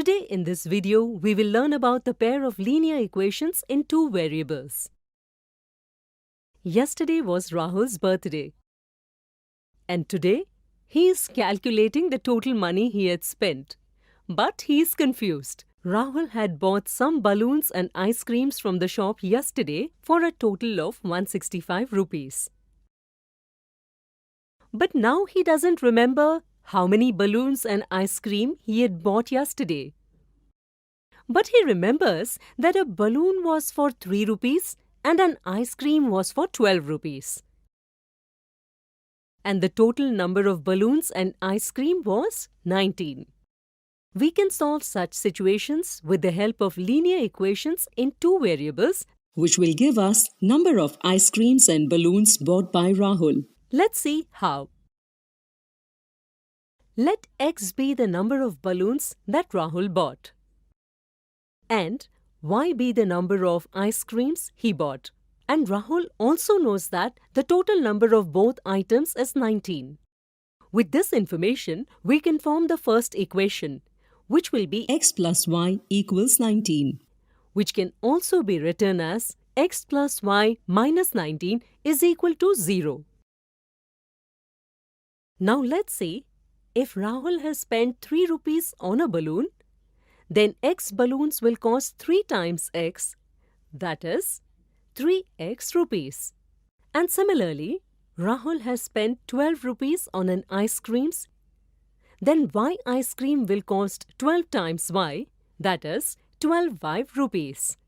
Today in this video, we will learn about the pair of linear equations in two variables. Yesterday was Rahul's birthday. And today, he is calculating the total money he had spent. But he is confused. Rahul had bought some balloons and ice creams from the shop yesterday for a total of 165 rupees. But now he doesn't remember how many balloons and ice cream he had bought yesterday. But he remembers that a balloon was for 3 rupees and an ice cream was for 12 rupees. And the total number of balloons and ice cream was 19. We can solve such situations with the help of linear equations in two variables, which will give us number of ice creams and balloons bought by Rahul. Let's see how. Let x be the number of balloons that Rahul bought, and y be the number of ice creams he bought. And Rahul also knows that the total number of both items is 19. With this information, we can form the first equation, which will be x plus y equals 19, which can also be written as x plus y minus 19 is equal to 0. Now let's see, if Rahul has spent 3 rupees on a balloon, then x balloons will cost 3 times x, that is 3x rupees. And similarly, Rahul has spent 12 rupees on an ice creams, then y ice cream will cost 12 times y, that is 12y rupees.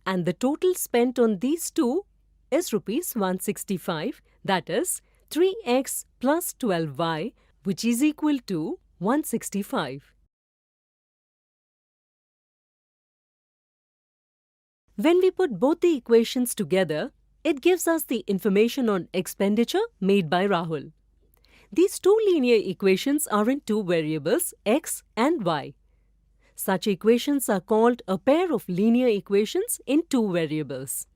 And the total spent on these two is rupees 165, that is 3x plus 12y, which is equal to 165. When we put both the equations together, it gives us the information on expenditure made by Rahul. These two linear equations are in two variables, x and y. Such equations are called a pair of linear equations in two variables.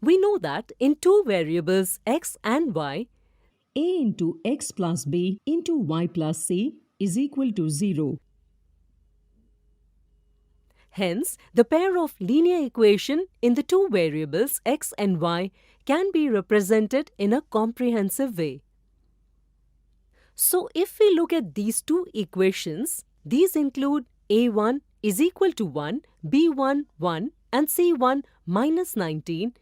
We know that in two variables x and y, a into x plus b into y plus c is equal to 0. Hence, the pair of linear equation in the two variables x and y can be represented in a comprehensive way. So, if we look at these two equations, these include a1 is equal to 1, b1 1 and c1 minus 19,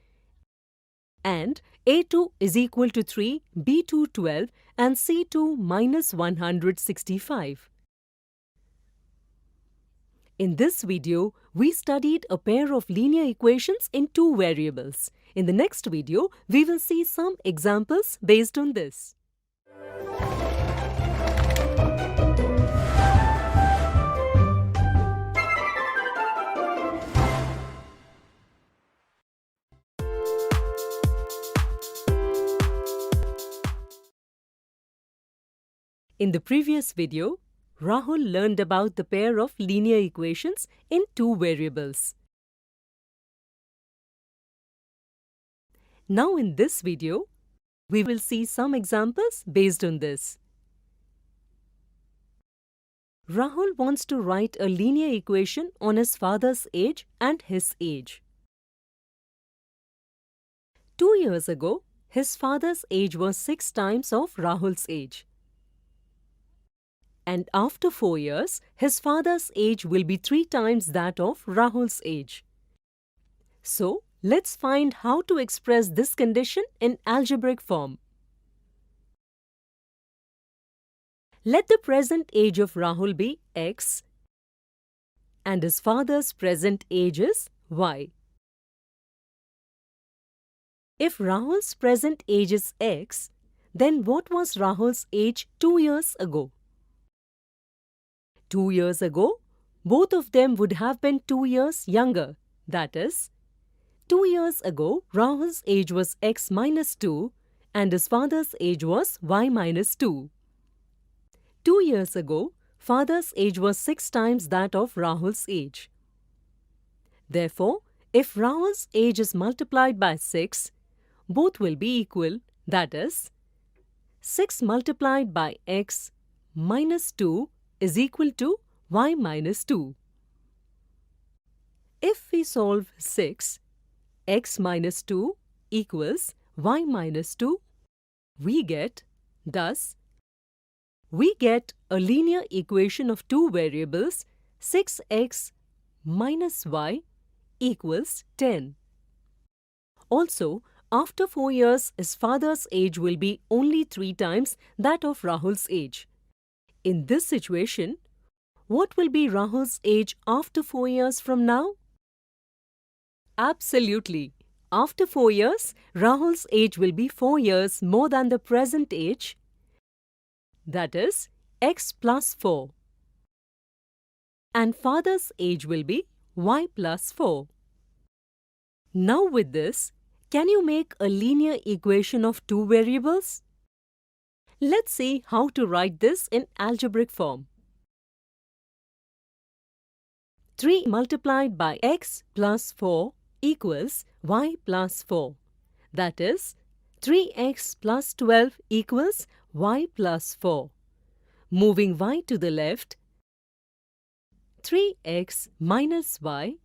and a2 is equal to 3, b2 12 and c2 minus 165. In this video, we studied a pair of linear equations in two variables. In the next video, we will see some examples based on this. In the previous video, Rahul learned about the pair of linear equations in two variables. Now in this video, we will see some examples based on this. Rahul wants to write a linear equation on his father's age and his age. 2 years ago, his father's age was 6 times of Rahul's age. And after 4 years, his father's age will be 3 times that of Rahul's age. So, let's find how to express this condition in algebraic form. Let the present age of Rahul be x and his father's present age is y. If Rahul's present age is x, then what was Rahul's age 2 years ago? 2 years ago, both of them would have been 2 years younger. That is, 2 years ago, Rahul's age was x minus 2 and his father's age was y minus 2. 2 years ago, father's age was 6 times that of Rahul's age. Therefore, if Rahul's age is multiplied by 6, both will be equal, that is, 6 multiplied by x minus 2 is equal to y minus 2. If we solve 6, x minus 2 equals y minus 2, we get a linear equation of two variables 6x minus y equals 10. Also, after 4 years, his father's age will be only 3 times that of Rahul's age. In this situation, what will be Rahul's age after 4 years from now? Absolutely. After 4 years, Rahul's age will be 4 years more than the present age, that is, x plus 4. And father's age will be y plus 4. Now with this, can you make a linear equation of two variables? Let's see how to write this in algebraic form. 3 multiplied by x plus 4 equals y plus 4. That is, 3x plus 12 equals y plus 4. Moving y to the left, 3x minus y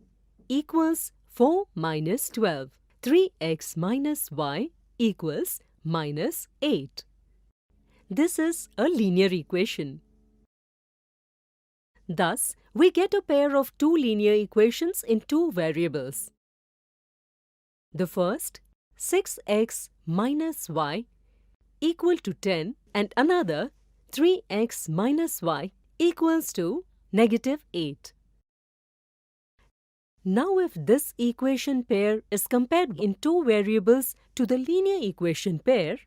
equals 4 minus 12. 3x minus y equals minus 8. This is a linear equation. Thus, we get a pair of two linear equations in two variables. The first, 6x minus y equal to 10, and another, 3x minus y equals to negative 8. Now if this equation pair is compared in two variables to the linear equation pair,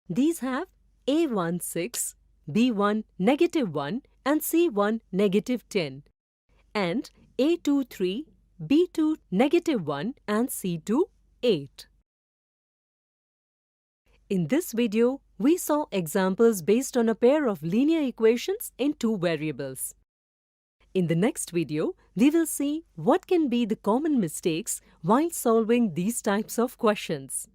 these have a1 6, b1 negative 1 and c1 negative 10, and a2 3, b2 negative 1 and c2 8. In this video, we saw examples based on a pair of linear equations in two variables. In the next video, we will see what can be the common mistakes while solving these types of questions.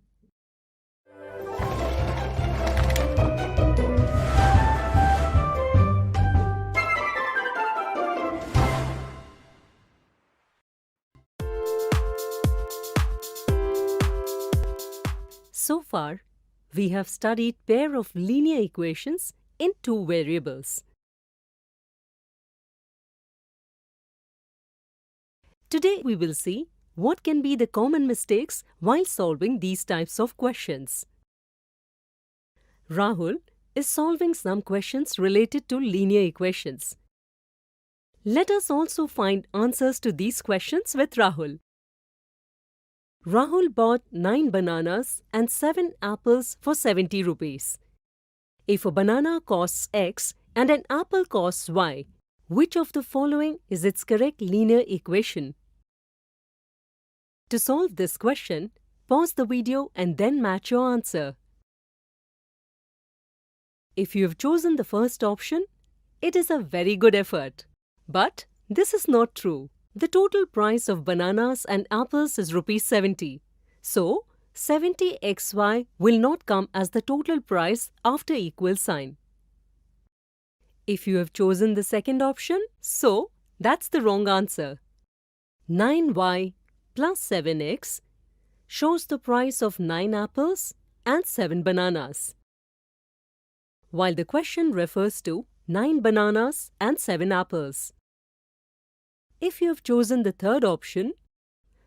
So far, we have studied pair of linear equations in two variables. Today we will see what can be the common mistakes while solving these types of questions. Rahul is solving some questions related to linear equations. Let us also find answers to these questions with Rahul. Rahul bought 9 bananas and 7 apples for 70 rupees. If a banana costs X and an apple costs Y, which of the following is its correct linear equation? To solve this question, pause the video and then match your answer. If you have chosen the first option, it is a very good effort. But this is not true. The total price of bananas and apples is Rs 70. So, 70xy will not come as the total price after equal sign. If you have chosen the second option, so that's the wrong answer. 9y plus 7x shows the price of 9 apples and 7 bananas, while the question refers to 9 bananas and 7 apples. If you have chosen the third option,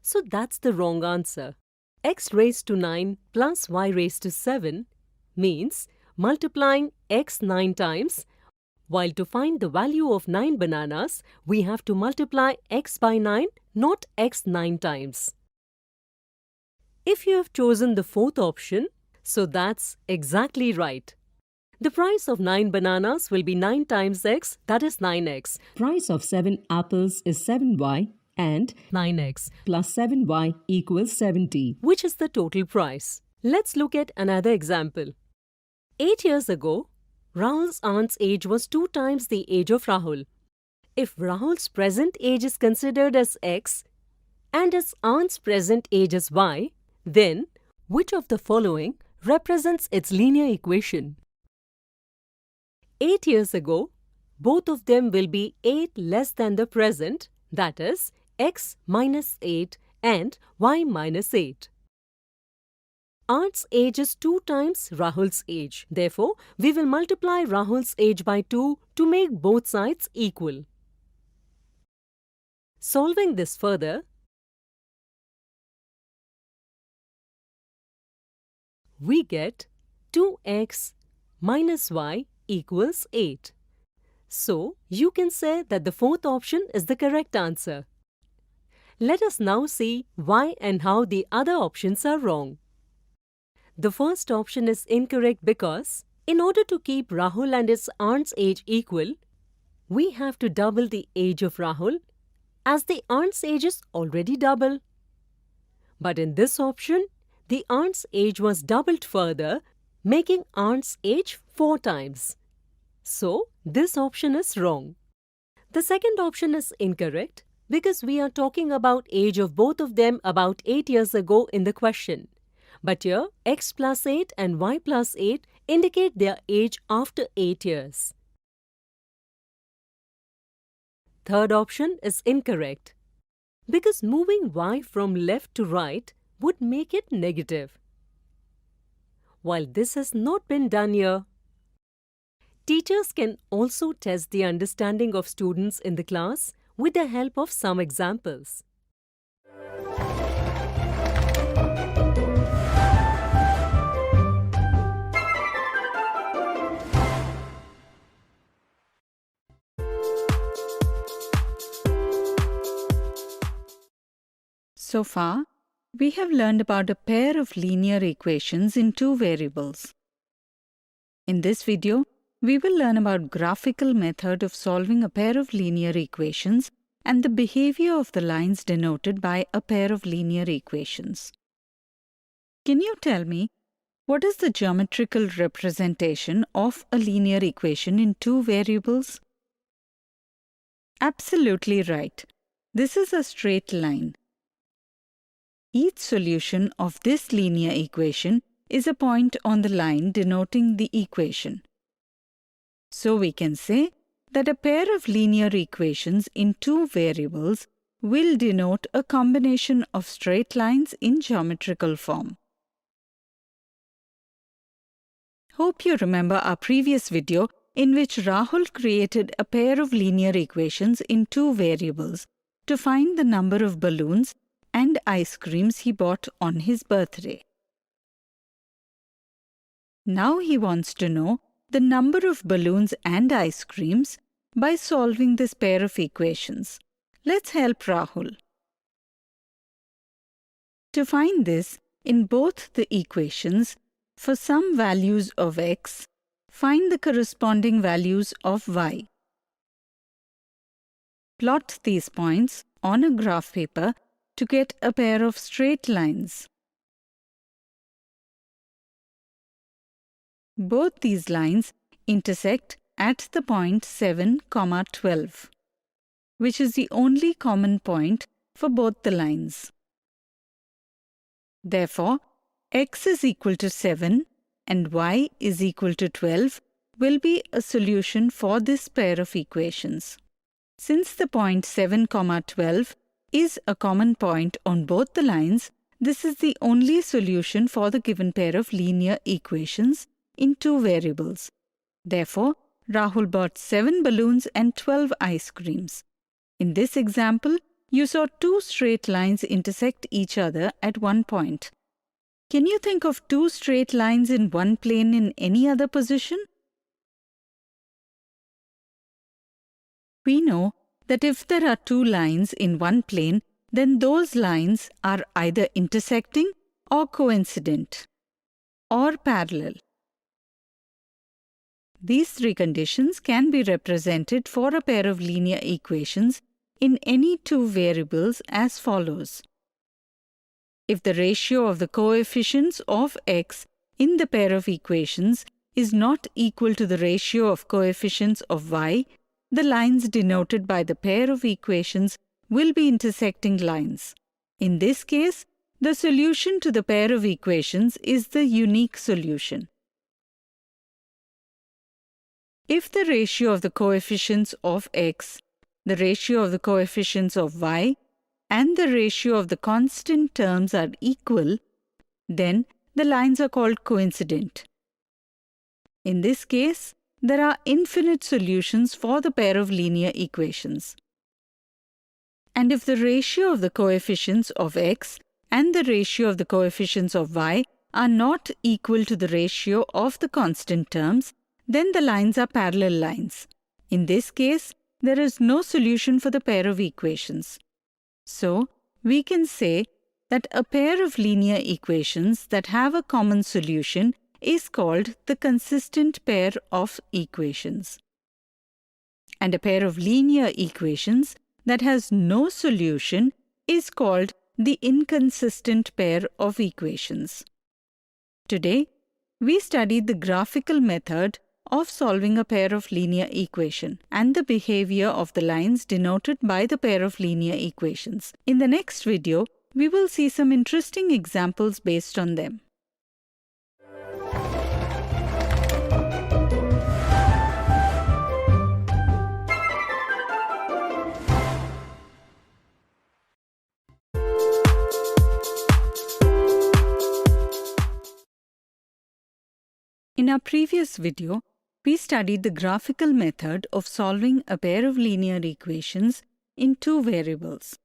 so that's the wrong answer. X raised to 9 plus y raised to 7 means multiplying x 9 times, while to find the value of 9 bananas, we have to multiply x by 9, not x 9 times. If you have chosen the fourth option, so that's exactly right. The price of 9 bananas will be 9 times x, that is 9x. Price of 7 apples is 7y and 9x plus 7y equals 70. which is the total price. Let's look at another example. 8 years ago, Rahul's aunt's age was 2 times the age of Rahul. If Rahul's present age is considered as x and his aunt's present age as y, then which of the following represents its linear equation? 8 years ago, both of them will be 8 less than the present, that is, x minus 8 and y minus 8. Art's age is 2 times Rahul's age. Therefore, we will multiply Rahul's age by 2 to make both sides equal. Solving this further, we get 2x minus y equals 8. So, you can say that the fourth option is the correct answer. Let us now see why and how the other options are wrong. The first option is incorrect because, in order to keep Rahul and his aunt's age equal, we have to double the age of Rahul, as the aunt's age is already double. But in this option, the aunt's age was doubled further, making aunt's age 4 times. So, this option is wrong. The second option is incorrect because we are talking about age of both of them about 8 years ago in the question. But here, x plus 8 and y plus 8 indicate their age after 8 years. Third option is incorrect because moving y from left to right would make it negative. While this has not been done here, teachers can also test the understanding of students in the class with the help of some examples. So far, we have learned about a pair of linear equations in 2 variables. In this video, we will learn about graphical method of solving a pair of linear equations and the behavior of the lines denoted by a pair of linear equations. Can you tell me, what is the geometrical representation of a linear equation in 2 variables? Absolutely right. This is a straight line. Each solution of this linear equation is a point on the line denoting the equation. So we can say that a pair of linear equations in 2 variables will denote a combination of straight lines in geometrical form. Hope you remember our previous video in which Rahul created a pair of linear equations in 2 variables to find the number of balloons and ice creams he bought on his birthday. Now he wants to know the number of balloons and ice creams by solving this pair of equations. Let's help Rahul. To find this, in both the equations, for some values of x, find the corresponding values of y. Plot these points on a graph paper to get a pair of straight lines. Both these lines intersect at the point 7, 12, which is the only common point for both the lines. Therefore, x is equal to 7 and y is equal to 12 will be a solution for this pair of equations. Since the point 7, 12 is a common point on both the lines, this is the only solution for the given pair of linear equations in 2 variables. Therefore, Rahul bought 7 balloons and 12 ice creams. In this example, you saw 2 straight lines intersect each other at one point. Can you think of 2 straight lines in one plane in any other position? We know that if there are 2 lines in one plane, then those lines are either intersecting or coincident or parallel. These 3 conditions can be represented for a pair of linear equations in any 2 variables as follows. If the ratio of the coefficients of x in the pair of equations is not equal to the ratio of coefficients of y, the lines denoted by the pair of equations will be intersecting lines. In this case, the solution to the pair of equations is the unique solution. If the ratio of the coefficients of x, the ratio of the coefficients of y, and the ratio of the constant terms are equal, then the lines are called coincident. In this case, there are infinite solutions for the pair of linear equations. And if the ratio of the coefficients of x and the ratio of the coefficients of y are not equal to the ratio of the constant terms, then the lines are parallel lines. In this case, there is no solution for the pair of equations. So, we can say that a pair of linear equations that have a common solution is called the consistent pair of equations. And a pair of linear equations that has no solution is called the inconsistent pair of equations. Today, we studied the graphical method of solving a pair of linear equation and the behavior of the lines denoted by the pair of linear equations. In the next video, we will see some interesting examples based on them. In our previous video, we studied the graphical method of solving a pair of linear equations in two variables.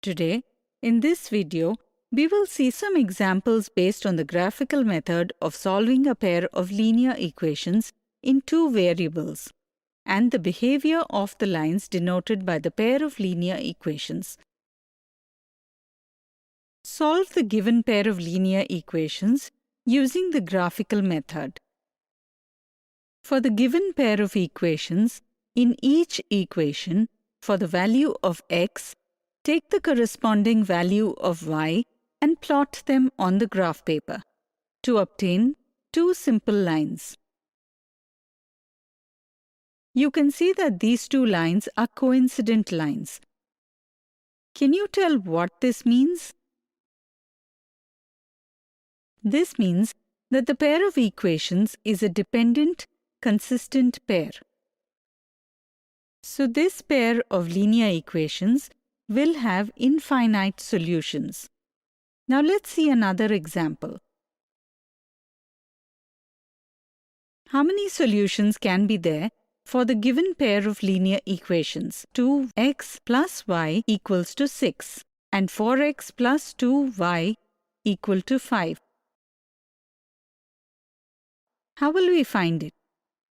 Today, in this video, we will see some examples based on the graphical method of solving a pair of linear equations in two variables and the behavior of the lines denoted by the pair of linear equations. Solve the given pair of linear equations using the graphical method. For the given pair of equations, in each equation, for the value of x, take the corresponding value of y and plot them on the graph paper to obtain two simple lines. You can see that these two lines are coincident lines. Can you tell what this means? This means that the pair of equations is a dependent, consistent pair. So this pair of linear equations will have infinite solutions. Now let's see another example. How many solutions can be there for the given pair of linear equations? 2x plus y equals to 6 and 4x plus 2y equal to 5. How will we find it?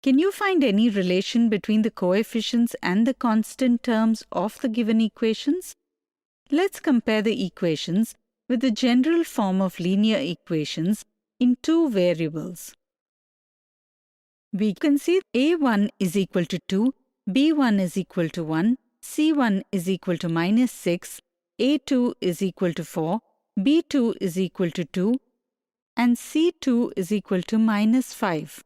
Can you find any relation between the coefficients and the constant terms of the given equations? Let's compare the equations with the general form of linear equations in two variables. We can see a1 is equal to 2, b1 is equal to 1, c1 is equal to minus 6, a2 is equal to 4, b2 is equal to 2, and c2 is equal to minus 5.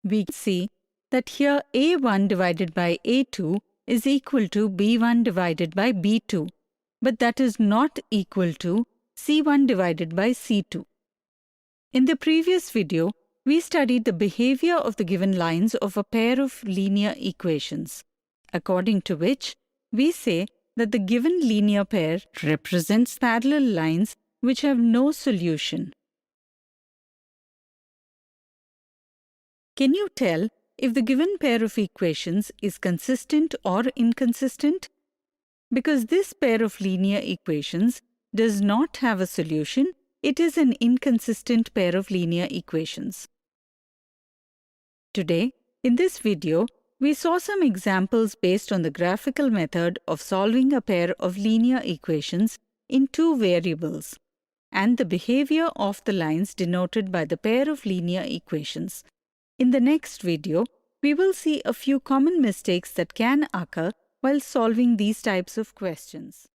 We see that here a1 divided by a2 is equal to b1 divided by b2, but that is not equal to c1 divided by c2. In the previous video, we studied the behavior of the given lines of a pair of linear equations, according to which we say that the given linear pair represents parallel lines which have no solution. Can you tell if the given pair of equations is consistent or inconsistent? Because this pair of linear equations does not have a solution, it is an inconsistent pair of linear equations. Today, in this video, we saw some examples based on the graphical method of solving a pair of linear equations in two variables and the behavior of the lines denoted by the pair of linear equations. In the next video, we will see a few common mistakes that can occur while solving these types of questions.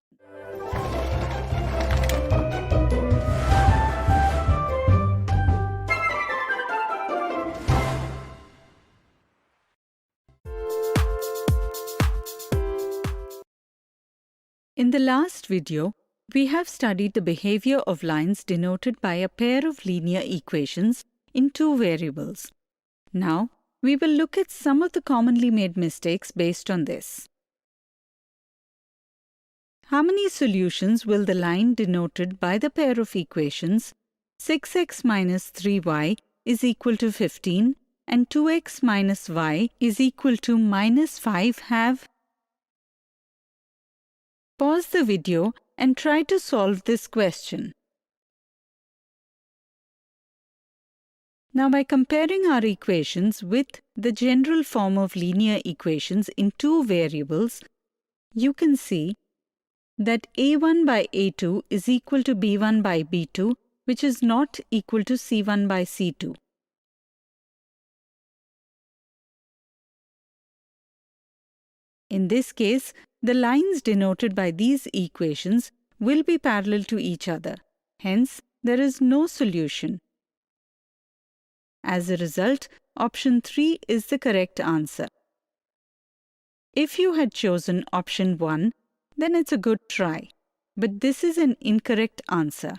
In the last video, We have studied the behavior of lines denoted by a pair of linear equations in two variables. Now, we will look at some of the commonly made mistakes based on this. How many solutions will the line denoted by the pair of equations 6x minus 3y is equal to 15 and 2x minus y is equal to minus 5 have? Pause the video and try to solve this question. Now, by comparing our equations with the general form of linear equations in two variables, you can see that a1 by a2 is equal to b1 by b2, which is not equal to c1 by c2. In this case, the lines denoted by these equations will be parallel to each other. Hence, there is no solution. As a result, option 3 is the correct answer. If you had chosen option 1, then it's a good try. But this is an incorrect answer.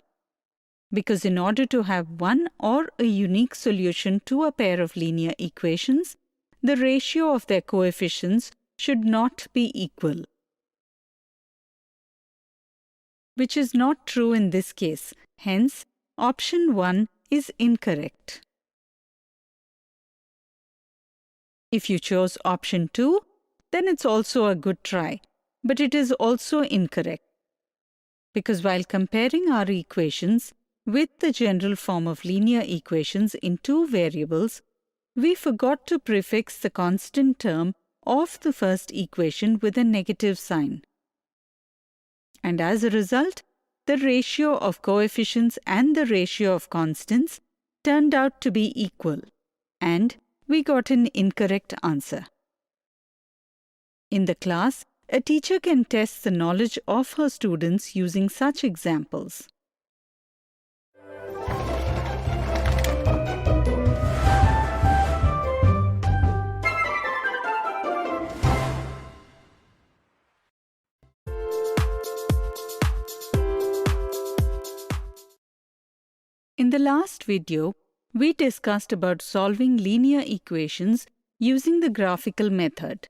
Because in order to have one or a unique solution to a pair of linear equations, the ratio of their coefficients should not be equal. Which is not true in this case. Hence, option 1 is incorrect. If you chose option 2, then it's also a good try, but it is also incorrect. Because while comparing our equations with the general form of linear equations in two variables, we forgot to prefix the constant term of the first equation with a negative sign. And as a result, the ratio of coefficients and the ratio of constants turned out to be equal, and we got an incorrect answer. In the class, a teacher can test the knowledge of her students using such examples. In the last video, we discussed about solving linear equations using the graphical method.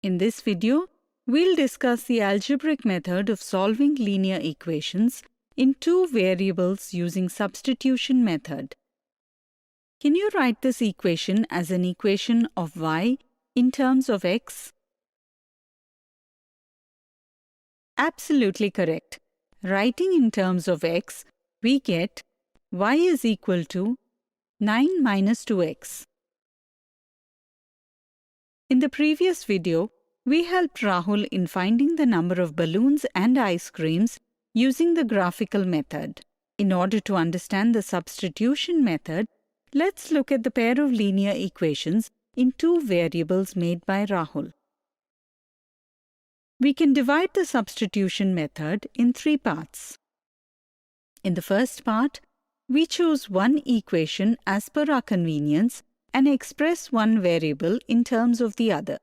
In this video, we'll discuss the algebraic method of solving linear equations in two variables using substitution method. Can you write this equation as an equation of y in terms of x? Absolutely correct. Writing in terms of x, we get y is equal to 9 minus 2x. In the previous video, we helped Rahul in finding the number of balloons and ice creams using the graphical method. In order to understand the substitution method, let's look at the pair of linear equations in two variables made by Rahul. We can divide the substitution method in three parts. In the first part, we choose one equation as per our convenience and express one variable in terms of the other.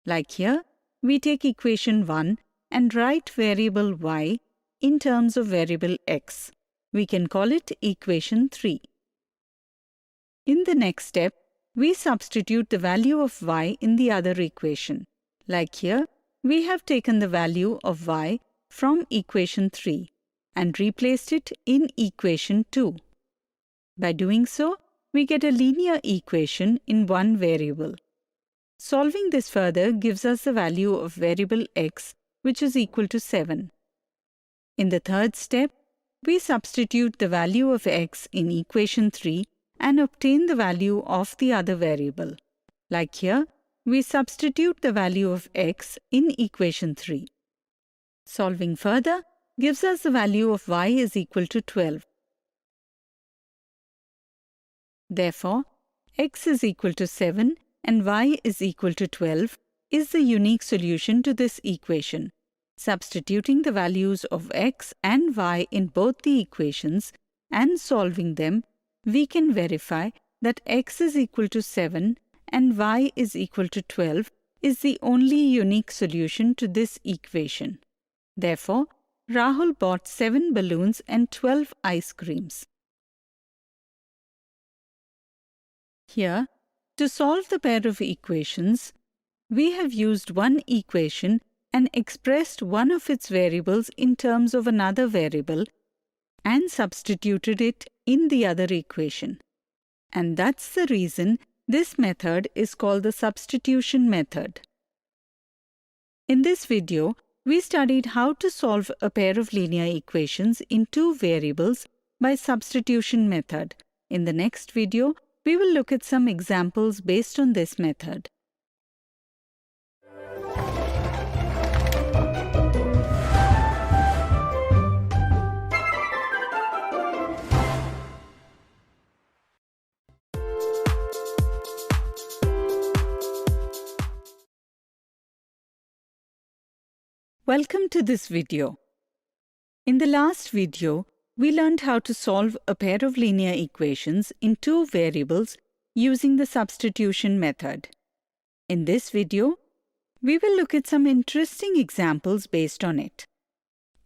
Like here, we take equation 1 and write variable y in terms of variable x. We can call it equation 3. In the next step, we substitute the value of y in the other equation. Like here, we have taken the value of y from equation 3 and replaced it in equation 2. By doing so, we get a linear equation in one variable. Solving this further gives us the value of variable x, which is equal to 7. In the third step, we substitute the value of x in equation 3 and obtain the value of the other variable. Like here, we substitute the value of x in equation 3. Solving further gives us the value of y is equal to 12. Therefore, x is equal to 7 and y is equal to 12 is the unique solution to this equation. Substituting the values of x and y in both the equations and solving them, we can verify that x is equal to 7 and y is equal to 12 is the only unique solution to this equation. Therefore, Rahul bought 7 balloons and 12 ice creams. Here, to solve the pair of equations, we have used one equation and expressed one of its variables in terms of another variable and substituted it in the other equation. And that's the reason this method is called the substitution method. In this video, we studied how to solve a pair of linear equations in two variables by substitution method. In the next video, we will look at some examples based on this method. Welcome to this video. In the last video, we learned how to solve a pair of linear equations in two variables using the substitution method. In this video, we will look at some interesting examples based on it.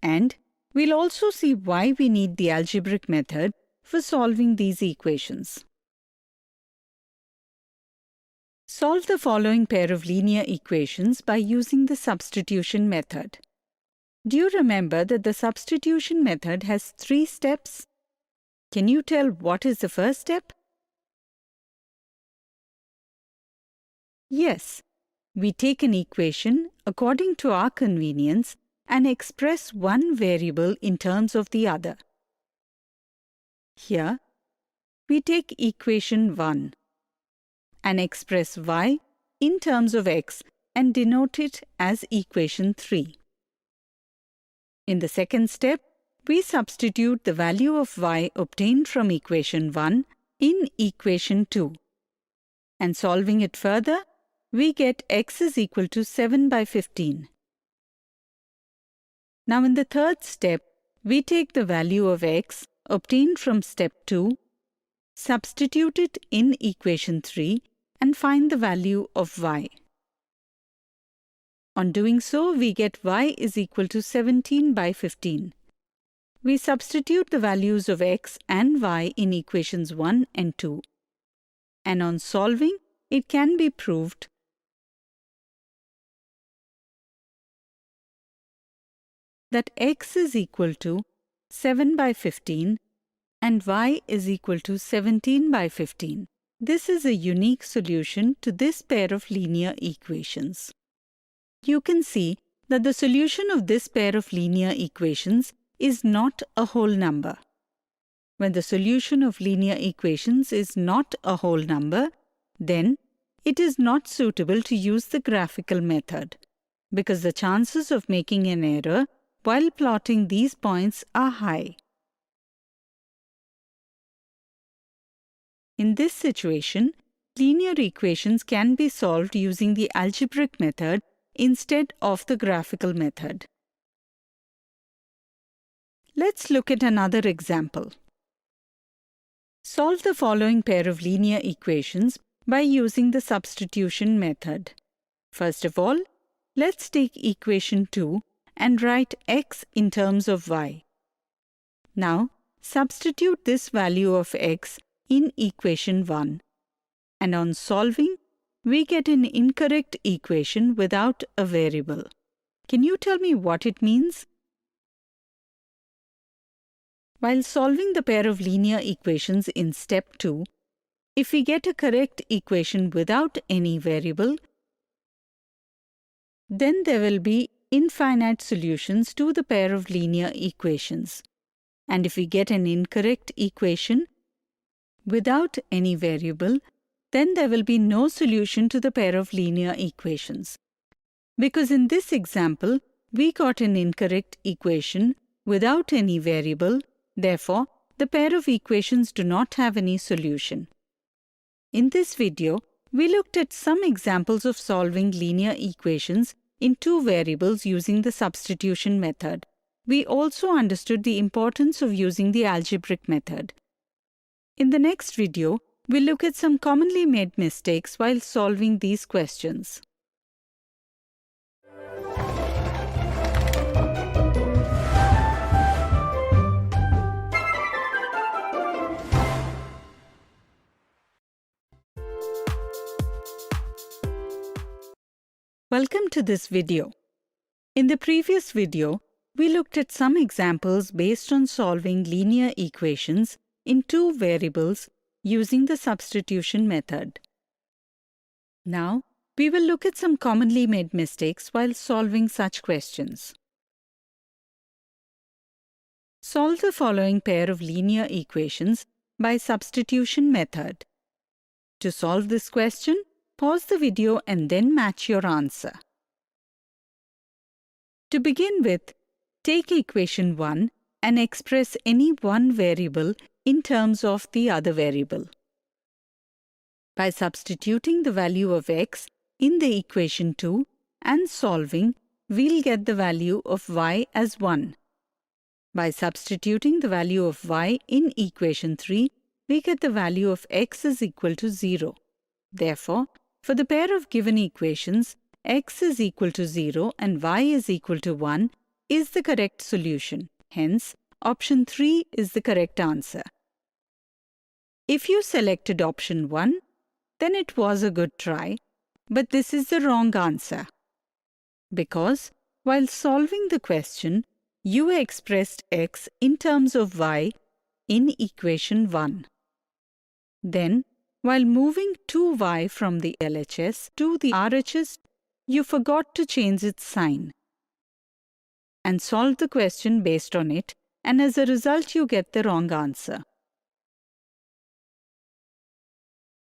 And we'll also see why we need the algebraic method for solving these equations. Solve the following pair of linear equations by using the substitution method. Do you remember that the substitution method has 3 steps? Can you tell what is the first step? Yes, we take an equation according to our convenience and express one variable in terms of the other. Here, we take equation 1 and express y in terms of x and denote it as equation 3. In the second step, we substitute the value of y obtained from equation 1 in equation 2. And solving it further, we get x is equal to 7 by 15. Now in the third step, we take the value of x obtained from step 2, substitute it in equation 3, and find the value of y. On doing so, we get y is equal to 17 by 15. We substitute the values of x and y in equations 1 and 2. And on solving, it can be proved that x is equal to 7 by 15 and y is equal to 17 by 15. This is a unique solution to this pair of linear equations. You can see that the solution of this pair of linear equations is not a whole number. When the solution of linear equations is not a whole number, then it is not suitable to use the graphical method, because the chances of making an error while plotting these points are high. In this situation, linear equations can be solved using the algebraic method instead of the graphical method. Let's look at another example. Solve the following pair of linear equations by using the substitution method. First of all, let's take equation 2 and write x in terms of y. Now, substitute this value of x in equation 1. And on solving, we get an incorrect equation without a variable. Can you tell me what it means? While solving the pair of linear equations in step 2, if we get a correct equation without any variable, then there will be infinite solutions to the pair of linear equations. And if we get an incorrect equation without any variable, then there will be no solution to the pair of linear equations. Because in this example, we got an incorrect equation without any variable, therefore, the pair of equations do not have any solution. In this video, we looked at some examples of solving linear equations in two variables using the substitution method. We also understood the importance of using the algebraic method. In the next video, we'll look at some commonly made mistakes while solving these questions. Welcome to this video. In the previous video, we looked at some examples based on solving linear equations in two variables using the substitution method. Now, we will look at some commonly made mistakes while solving such questions. Solve the following pair of linear equations by substitution method. To solve this question, pause the video and then match your answer. To begin with, take equation 1 and express any one variable in terms of the other variable. By substituting the value of x in the equation 2 and solving, we'll get the value of y as 1. By substituting the value of y in equation 3, we get the value of x is equal to 0. Therefore, for the pair of given equations, x is equal to 0 and y is equal to 1 is the correct solution. Hence, option 3 is the correct answer. If you selected option 1, then it was a good try, but this is the wrong answer. Because, while solving the question, you expressed x in terms of y in equation 1. Then, while moving 2y from the LHS to the RHS, you forgot to change its sign and solved the question based on it, and as a result you get the wrong answer.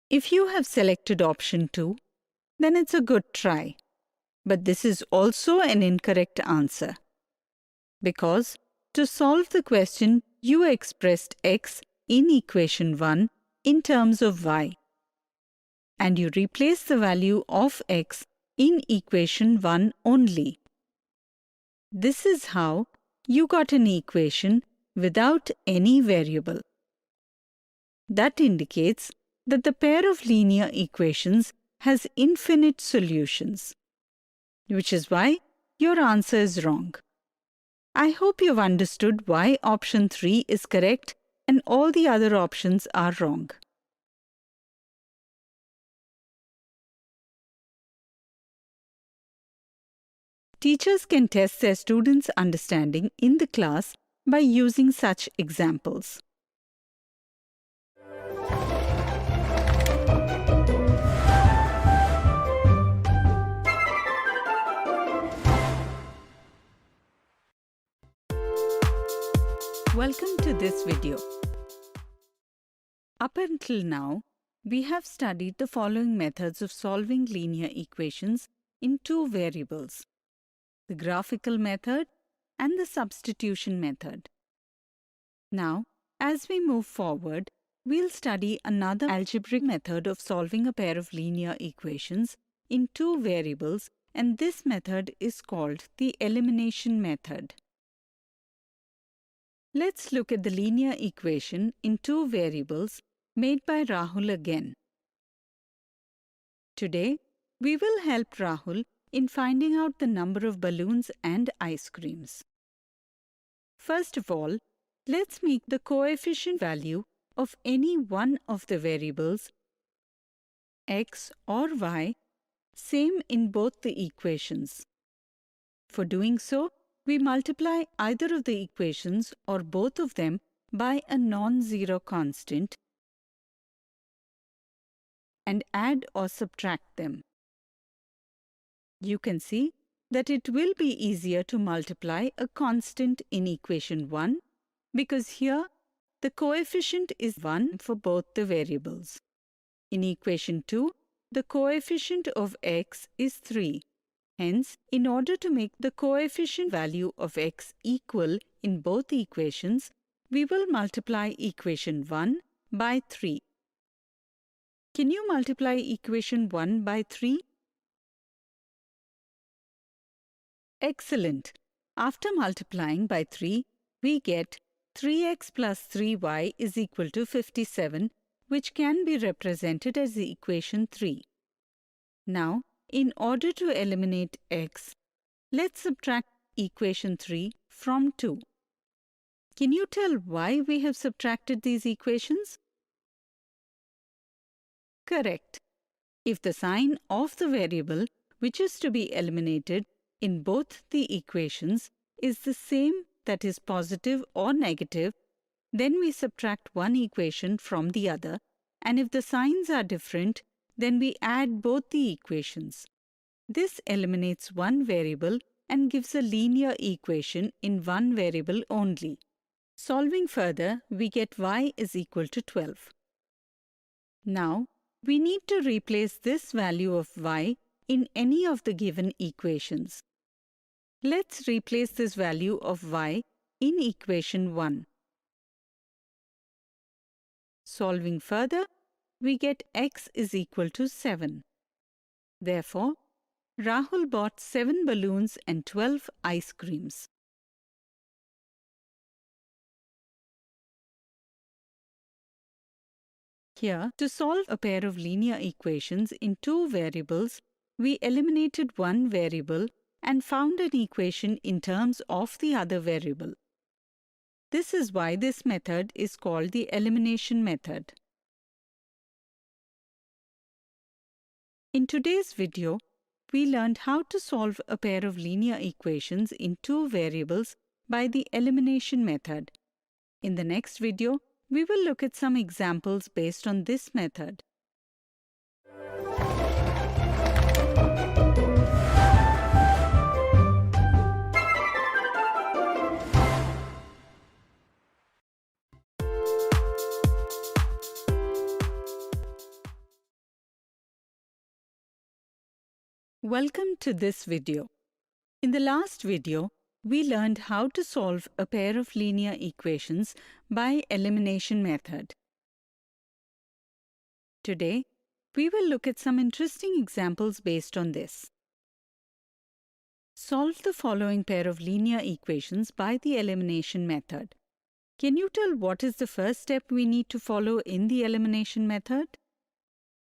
If you have selected option 2, then it's a good try, but this is also an incorrect answer. Because to solve the question, you expressed x in equation 1 in terms of y, and you replace the value of x in equation 1 only. This is how you got an equation without any variable. That indicates that the pair of linear equations has infinite solutions, which is why your answer is wrong. I hope you've understood why option 3 is correct and all the other options are wrong. Teachers can test their students' understanding in the class by using such examples. Welcome to this video. Up until now, we have studied the following methods of solving linear equations in two variables: the graphical method and the substitution method. Now, as we move forward, we'll study another algebraic method of solving a pair of linear equations in two variables, and this method is called the elimination method. Let's look at the linear equation in two variables made by Rahul again. Today, we will help Rahul in finding out the number of balloons and ice creams. First of all, let's make the coefficient value of any one of the variables, x or y, same in both the equations. For doing so, we multiply either of the equations or both of them by a non-zero constant and add or subtract them. You can see that it will be easier to multiply a constant in equation 1 because here the coefficient is 1 for both the variables. In equation 2, the coefficient of x is 3. Hence, in order to make the coefficient value of x equal in both equations, we will multiply equation 1 by 3. Can you multiply equation 1 by 3? Excellent. After multiplying by 3, we get 3x plus 3y is equal to 57, which can be represented as the equation 3. Now, in order to eliminate x, let's subtract equation 3 from 2. Can you tell why we have subtracted these equations? Correct. If the sign of the variable which is to be eliminated in both the equations, is the same, that is positive or negative, then we subtract one equation from the other, and if the signs are different, then we add both the equations. This eliminates one variable and gives a linear equation in one variable only. Solving further, we get y is equal to 12. Now, we need to replace this value of y in any of the given equations. Let's replace this value of y in equation 1. Solving further, we get x is equal to 7. Therefore, Rahul bought 7 balloons and 12 ice creams. Here, to solve a pair of linear equations in two variables, we eliminated one variable and found an equation in terms of the other variable. This is why this method is called the elimination method. In today's video, we learned how to solve a pair of linear equations in two variables by the elimination method. In the next video, we will look at some examples based on this method. Welcome to this video. In the last video, we learned how to solve a pair of linear equations by elimination method. Today, we will look at some interesting examples based on this. Solve the following pair of linear equations by the elimination method. Can you tell what is the first step we need to follow in the elimination method?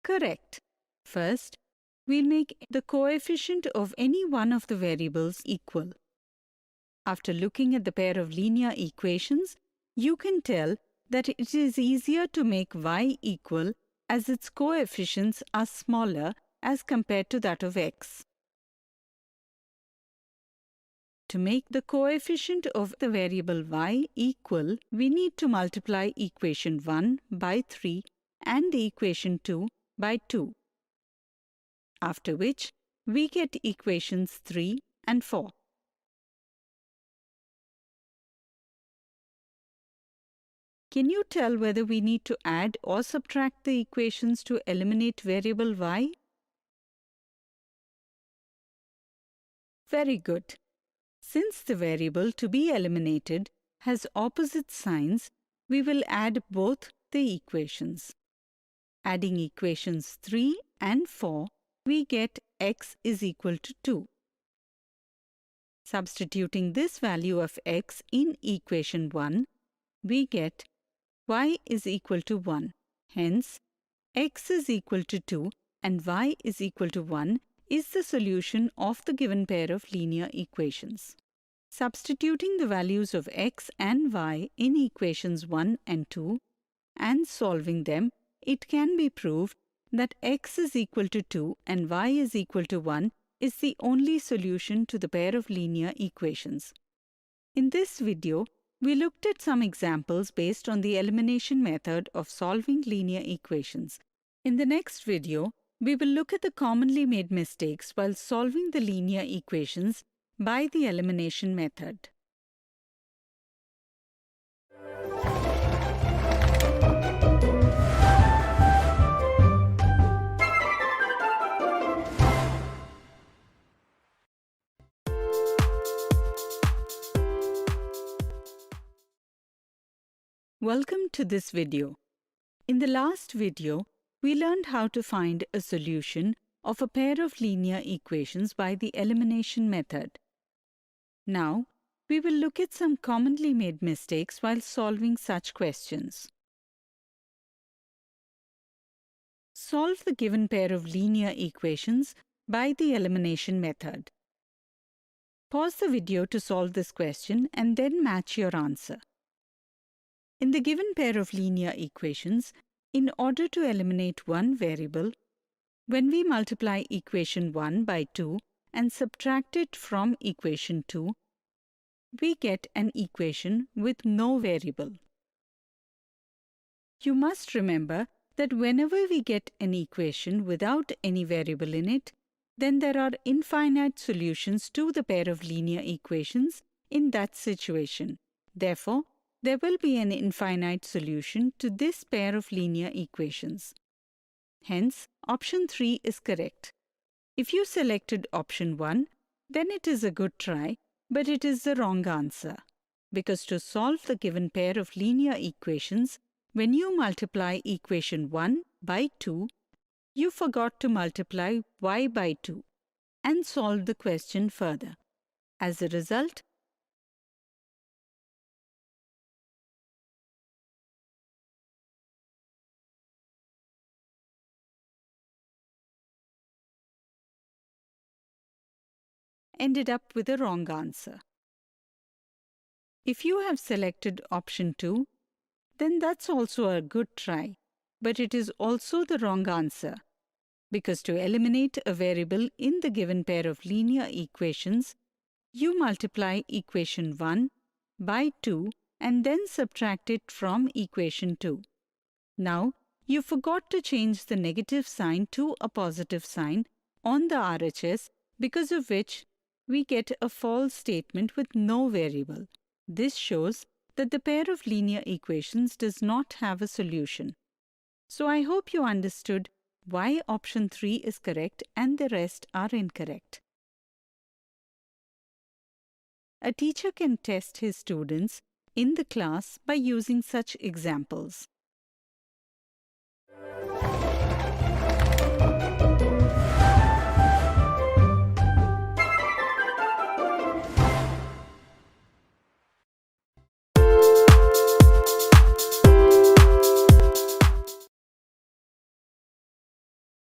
Correct. First, we'll make the coefficient of any one of the variables equal. After looking at the pair of linear equations, you can tell that it is easier to make y equal as its coefficients are smaller as compared to that of x. To make the coefficient of the variable y equal, we need to multiply equation 1 by 3 and equation 2 by 2. After which, we get equations 3 and 4. Can you tell whether we need to add or subtract the equations to eliminate variable y? Very good. Since the variable to be eliminated has opposite signs, we will add both the equations. Adding equations 3 and 4, we get x is equal to 2. Substituting this value of x in equation 1, we get y is equal to 1. Hence, x is equal to 2 and y is equal to 1 is the solution of the given pair of linear equations. Substituting the values of x and y in equations 1 and 2 and solving them, it can be proved that x is equal to 2 and y is equal to 1 is the only solution to the pair of linear equations. In this video, we looked at some examples based on the elimination method of solving linear equations. In the next video, we will look at the commonly made mistakes while solving the linear equations by the elimination method. Welcome to this video. In the last video, we learned how to find a solution of a pair of linear equations by the elimination method. Now, we will look at some commonly made mistakes while solving such questions. Solve the given pair of linear equations by the elimination method. Pause the video to solve this question and then match your answer. In the given pair of linear equations, in order to eliminate one variable, When we multiply equation 1 by 2 and subtract it from equation 2, we get an equation with no variable. You must remember that whenever we get an equation without any variable in it, then there are infinite solutions to the pair of linear equations in that situation. Therefore, there will be an infinite solution to this pair of linear equations. Hence, option 3 is correct. If you selected option 1, then it is a good try, but it is the wrong answer. Because to solve the given pair of linear equations, when you multiply equation 1 by 2, you forgot to multiply y by 2 and solve the question further. As a result, ended up with a wrong answer. If you have selected option 2, then that's also a good try, but it is also the wrong answer, because to eliminate a variable in the given pair of linear equations, you multiply equation 1 by 2 and then subtract it from equation 2. Now, you forgot to change the negative sign to a positive sign on the RHS, because of which we get a false statement with no variable. This shows that the pair of linear equations does not have a solution. So I hope you understood why option 3 is correct and the rest are incorrect. A teacher can test his students in the class by using such examples.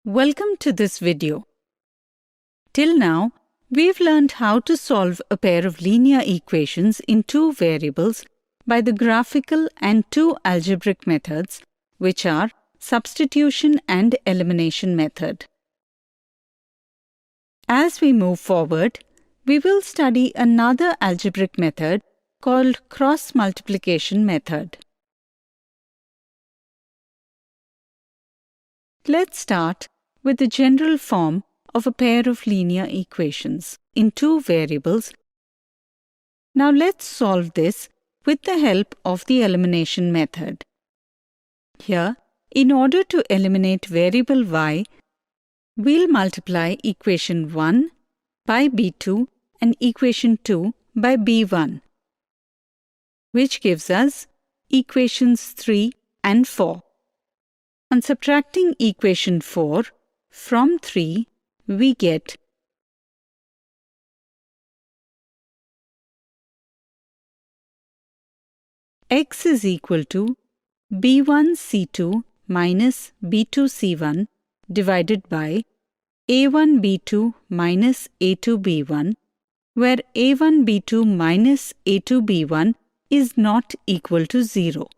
Welcome to this video. Till now, we've learned how to solve a pair of linear equations in two variables by the graphical and two algebraic methods, which are substitution and elimination method. As we move forward, we will study another algebraic method called cross multiplication method. Let's start with the general form of a pair of linear equations in two variables. Now let's solve this with the help of the elimination method. Here, in order to eliminate variable y, we'll multiply equation 1 by b2 and equation 2 by b1, which gives us equations 3 and 4. On subtracting equation 4 from 3, we get x is equal to b1c2 minus b2c1 divided by a1b2 minus a2b1, where a1b2 minus a2b1 is not equal to 0.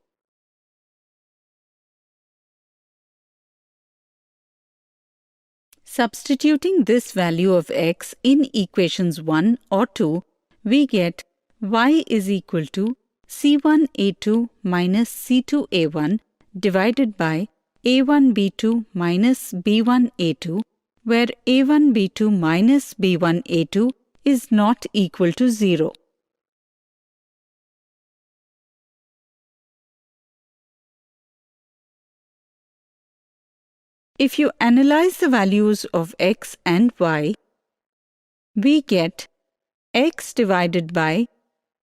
Substituting this value of x in equations 1 or 2, we get y is equal to c1a2 minus c2a1 divided by a1b2 minus b1a2, where a1b2 minus b1a2 is not equal to 0. If you analyze the values of x and y, we get x divided by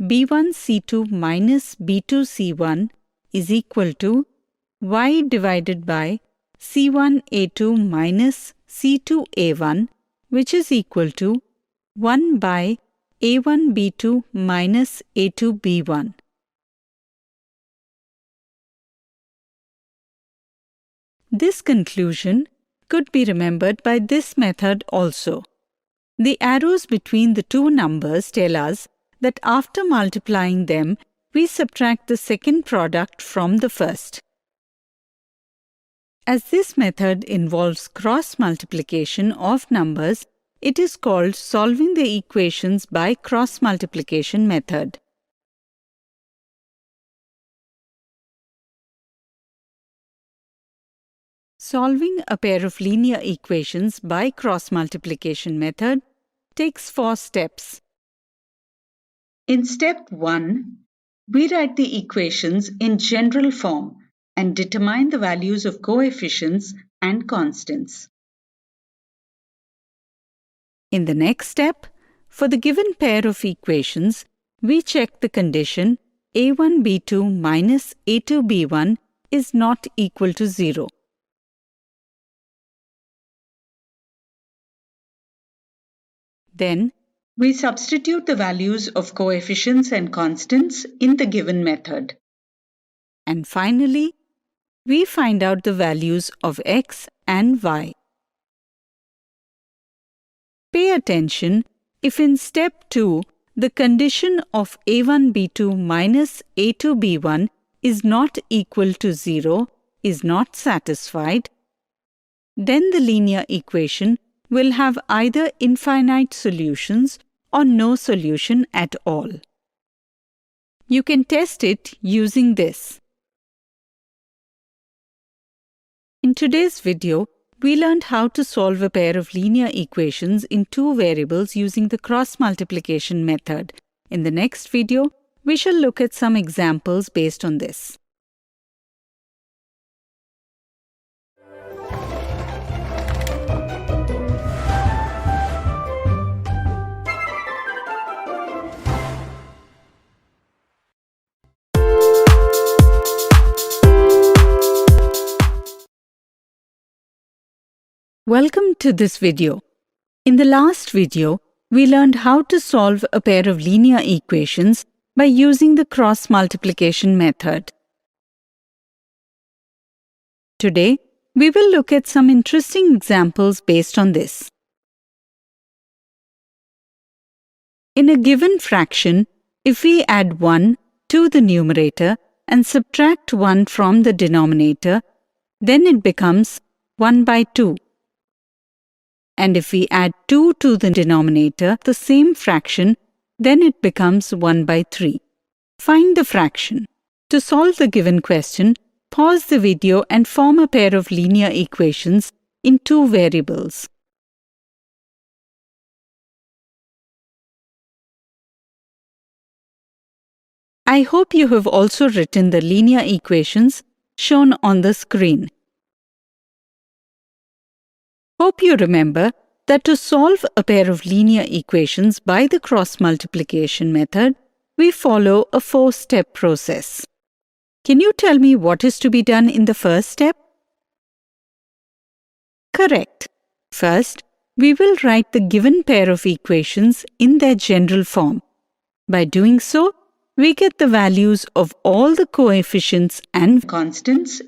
b1c2 minus b2c1 is equal to y divided by c1a2 minus c2a1, which is equal to 1 by a1b2 minus a2b1. This conclusion could be remembered by this method also. The arrows between the two numbers tell us that after multiplying them, we subtract the second product from the first. As this method involves cross multiplication of numbers, it is called solving the equations by cross multiplication method. Solving a pair of linear equations by cross multiplication method takes 4 steps. In step 1, we write the equations in general form and determine the values of coefficients and constants. In the next step, for the given pair of equations, we check the condition a1b2 minus a2b1 is not equal to 0. Then, we substitute the values of coefficients and constants in the given method. And finally, we find out the values of x and y. Pay attention if in step 2 the condition of a1b2 minus a2b1 is not equal to 0 is not satisfied, then the linear equation will have either infinite solutions or no solution at all. You can test it using this. In today's video, we learned how to solve a pair of linear equations in 2 variables using the cross multiplication method. In the next video, we shall look at some examples based on this. Welcome to this video. In the last video, we learned how to solve a pair of linear equations by using the cross multiplication method. Today, we will look at some interesting examples based on this. In a given fraction, if we add 1 to the numerator and subtract 1 from the denominator, then it becomes 1 by 2. And if we add 2 to the denominator, the same fraction, then it becomes 1 by 3. Find the fraction. To solve the given question, pause the video and form a pair of linear equations in 2 variables. I hope you have also written the linear equations shown on the screen. Hope you remember that to solve a pair of linear equations by the cross multiplication method, we follow a 4-step process. Can you tell me what is to be done in the first step? Correct. First, we will write the given pair of equations in their general form. By doing so, we get the values of all the coefficients and constants.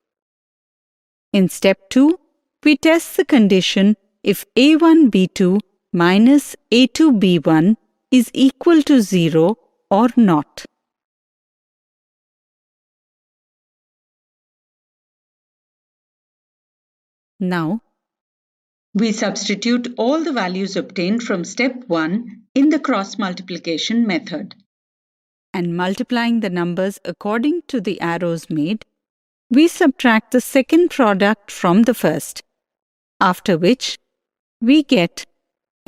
In step 2, we test the condition if a1b2 minus a2b1 is equal to 0 or not. Now, we substitute all the values obtained from step 1 in the cross multiplication method. And multiplying the numbers according to the arrows made, we subtract the second product from the first, after which we get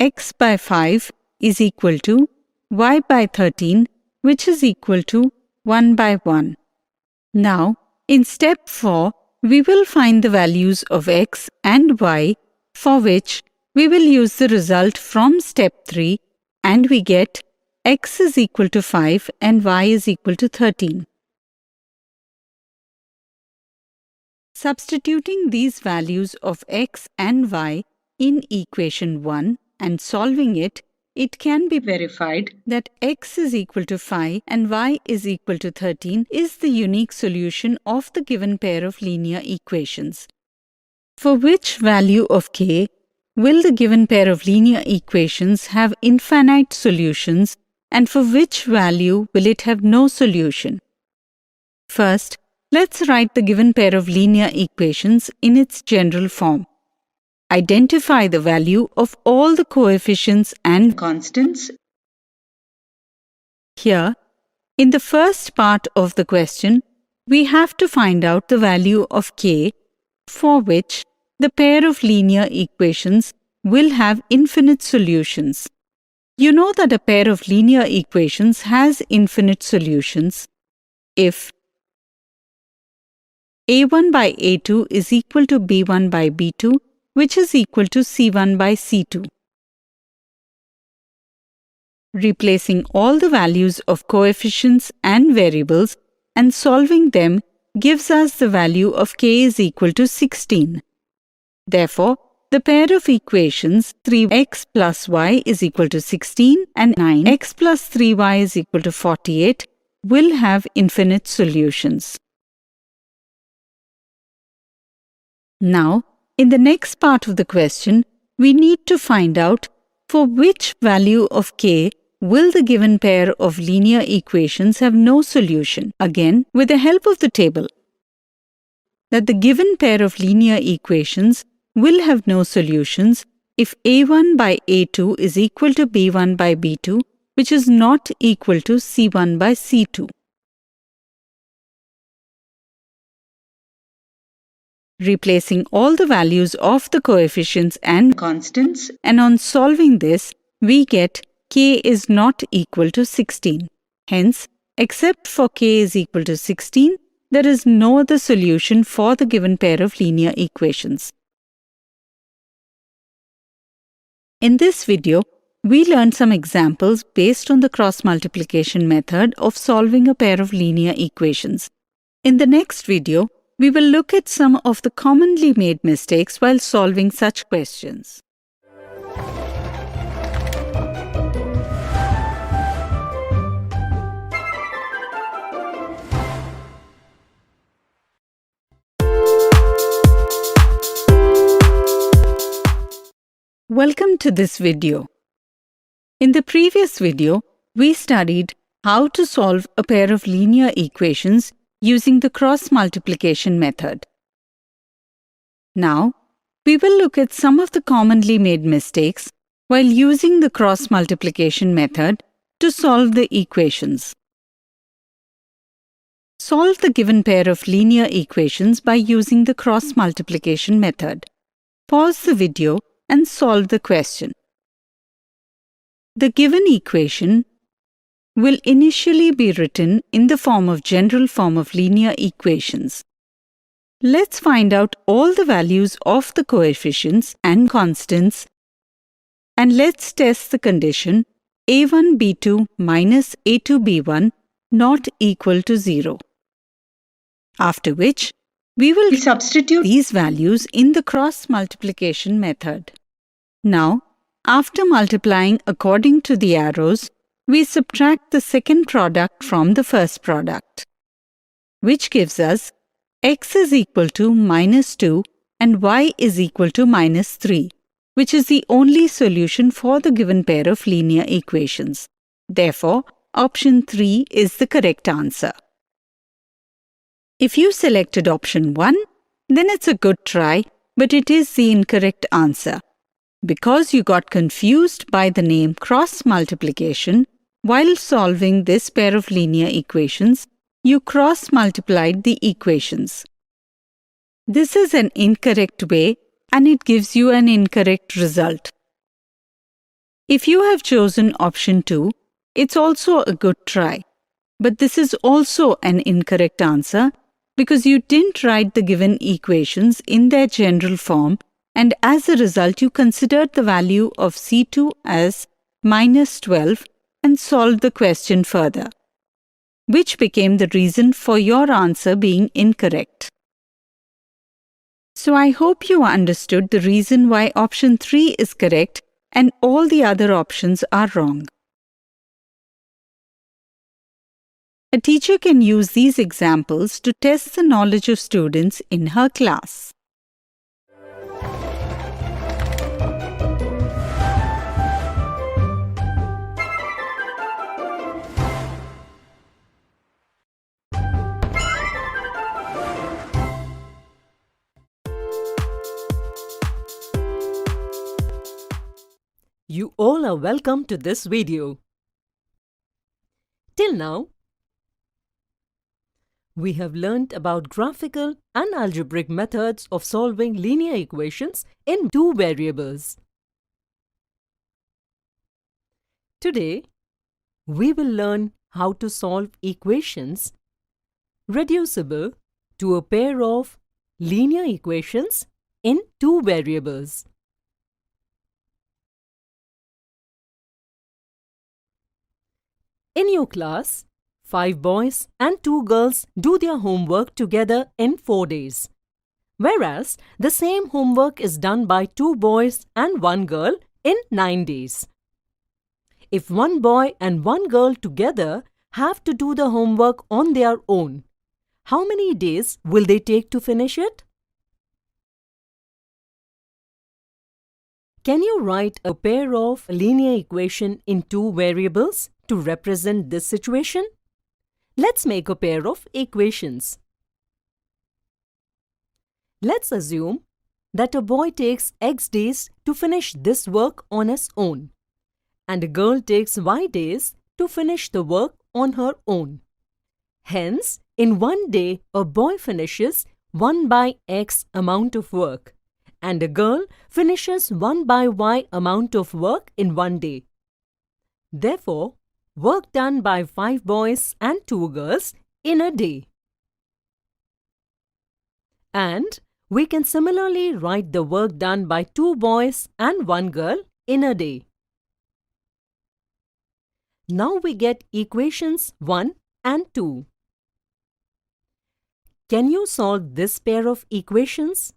x by 5 is equal to y by 13, which is equal to 1 by 1. Now, in step 4, we will find the values of x and y, for which we will use the result from step 3, and we get x is equal to 5 and y is equal to 13. Substituting these values of x and y in equation 1 and solving it, it can be verified that x is equal to 5 and y is equal to 13 is the unique solution of the given pair of linear equations. For which value of k will the given pair of linear equations have infinite solutions, and for which value will it have no solution? First, Let's write the given pair of linear equations in its general form. Identify the value of all the coefficients and constants. Here, in the first part of the question, we have to find out the value of k, for which the pair of linear equations will have infinite solutions. You know that a pair of linear equations has infinite solutions if a1 by a2 is equal to b1 by b2, which is equal to c1 by c2. Replacing all the values of coefficients and variables and solving them gives us the value of k is equal to 16. Therefore, the pair of equations 3x plus y is equal to 16 and 9x plus 3y is equal to 48 will have infinite solutions. Now, in the next part of the question, we need to find out for which value of k will the given pair of linear equations have no solution, again with the help of the table. That the given pair of linear equations will have no solutions if a1 by a2 is equal to b1 by b2, which is not equal to c1 by c2. Replacing all the values of the coefficients and constants, and on solving this, we get k is not equal to 16. Hence, except for k is equal to 16, there is no other solution for the given pair of linear equations. In this video, we learned some examples based on the cross multiplication method of solving a pair of linear equations. In the next video, we will look at some of the commonly made mistakes while solving such questions. Welcome to this video. In the previous video, we studied how to solve a pair of linear equations using the cross multiplication method. Now, we will look at some of the commonly made mistakes while using the cross multiplication method to solve the equations. Solve the given pair of linear equations by using the cross multiplication method. Pause the video and solve the question. The given equation will initially be written in the general form of linear equations. Let's find out all the values of the coefficients and constants, and let's test the condition a1b2 minus a2b1 not equal to 0. After which, we will substitute these values in the cross multiplication method. Now, after multiplying according to the arrows, we subtract the second product from the first product, which gives us x is equal to minus 2 and y is equal to minus 3, which is the only solution for the given pair of linear equations. Therefore, option 3 is the correct answer. If you selected option 1, then it's a good try, but it is the incorrect answer. Because you got confused by the name cross multiplication, while solving this pair of linear equations, you cross-multiplied the equations. This is an incorrect way and it gives you an incorrect result. If you have chosen option 2, it's also a good try. But this is also an incorrect answer because you didn't write the given equations in their general form, and as a result you considered the value of C2 as minus 12 and solved the question further, which became the reason for your answer being incorrect. So I hope you understood the reason why option 3 is correct and all the other options are wrong. A teacher can use these examples to test the knowledge of students in her class. You all are welcome to this video. Till now, we have learnt about graphical and algebraic methods of solving linear equations in two variables. Today, we will learn how to solve equations reducible to a pair of linear equations in two variables. In your class, 5 boys and 2 girls do their homework together in 4 days, whereas the same homework is done by 2 boys and 1 girl in 9 days. If 1 boy and 1 girl together have to do the homework on their own, how many days will they take to finish it? Can you write a pair of linear equation in two variables to represent this situation? Let's make a pair of equations. Let's assume that a boy takes X days to finish this work on his own, and a girl takes Y days to finish the work on her own. Hence, in one day, a boy finishes 1 by X amount of work, and a girl finishes 1 by Y amount of work in one day. Therefore, work done by 5 boys and 2 girls in a day. And we can similarly write the work done by 2 boys and 1 girl in a day. Now we get equations 1 and 2. Can you solve this pair of equations?